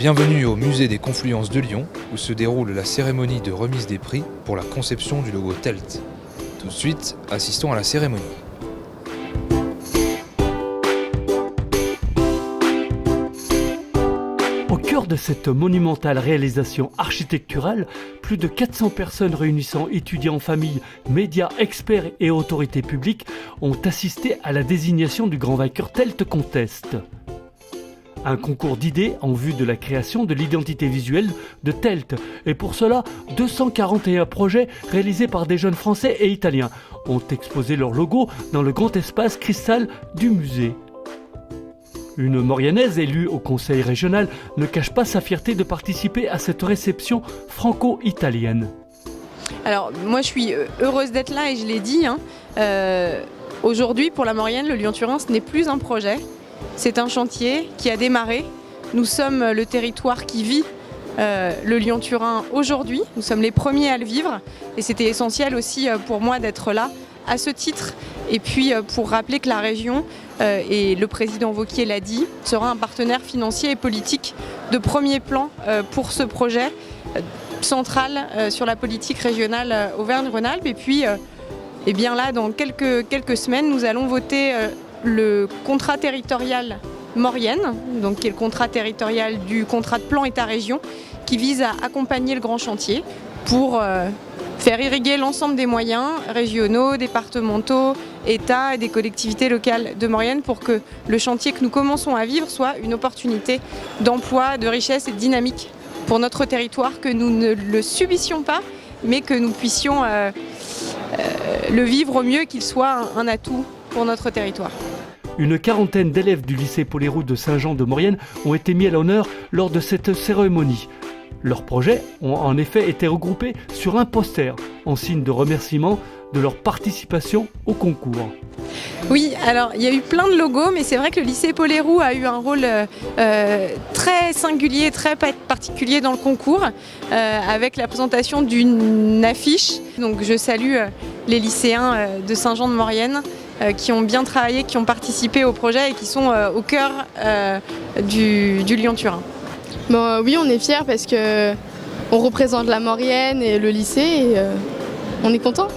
Bienvenue au musée des Confluences de Lyon, où se déroule la cérémonie de remise des prix pour la conception du logo TELT. Tout de suite, assistons à la cérémonie. Au cœur de cette monumentale réalisation architecturale, plus de 400 personnes réunissant étudiants, familles, médias, experts et autorités publiques ont assisté à la désignation du grand vainqueur TELT Contest. Un concours d'idées en vue de la création de l'identité visuelle de TELT. Et pour cela, 241 projets réalisés par des jeunes français et italiens ont exposé leur logo dans le grand espace cristal du musée. Une Mauriennaise élue au conseil régional ne cache pas sa fierté de participer à cette réception franco-italienne. Alors moi je suis heureuse d'être là et je l'ai dit. Aujourd'hui pour la Maurienne, le Lyon-Turin ce n'est plus un projet, c'est un chantier qui a démarré. Nous sommes le territoire qui vit le Lyon-Turin aujourd'hui, nous sommes les premiers à le vivre et c'était essentiel aussi pour moi d'être là à ce titre. Et puis pour rappeler que la région, et le président Wauquiez l'a dit, sera un partenaire financier et politique de premier plan pour ce projet central sur la politique régionale Auvergne-Rhône-Alpes. Et puis et bien là, dans quelques semaines, nous allons voter le contrat territorial Maurienne, donc qui est le contrat territorial du contrat de plan État-région, qui vise à accompagner le grand chantier pour faire irriguer l'ensemble des moyens régionaux, départementaux, État et des collectivités locales de Maurienne pour que le chantier que nous commençons à vivre soit une opportunité d'emploi, de richesse et de dynamique pour notre territoire, que nous ne le subissions pas, mais que nous puissions le vivre au mieux, qu'il soit un atout pour notre territoire. Une quarantaine d'élèves du lycée Paul-Héroult de Saint-Jean de Maurienne ont été mis à l'honneur lors de cette cérémonie. Leurs projets ont en effet été regroupés sur un poster en signe de remerciement de leur participation au concours. Oui, alors il y a eu plein de logos, mais c'est vrai que le lycée Paul-Héroult a eu un rôle très singulier, très particulier dans le concours, avec la présentation d'une affiche. Donc je salue les lycéens de Saint-Jean de Maurienne qui ont bien travaillé, qui ont participé au projet et qui sont au cœur du Lyon-Turin. Bon, oui, on est fiers parce que on représente la Maurienne et le lycée et on est content.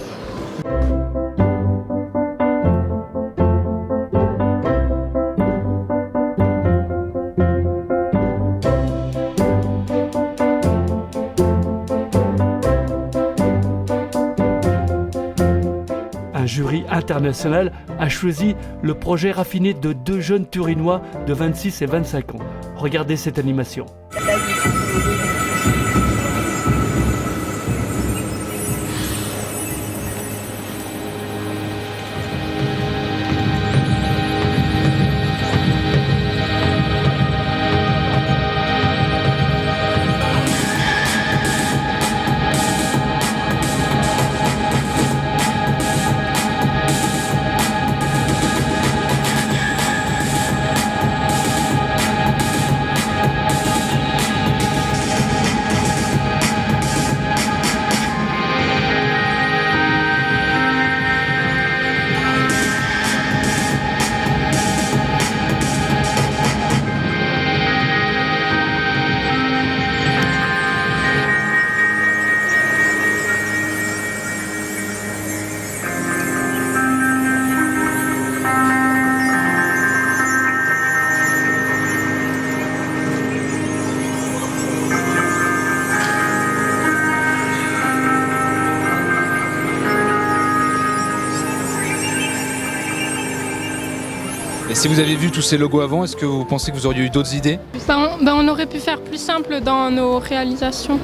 Un jury international a choisi le projet raffiné de deux jeunes Turinois de 26 et 25 ans. Regardez cette animation. Et si vous avez vu tous ces logos avant, est-ce que vous pensez que vous auriez eu d'autres idées ? On aurait pu faire plus simple dans nos réalisations.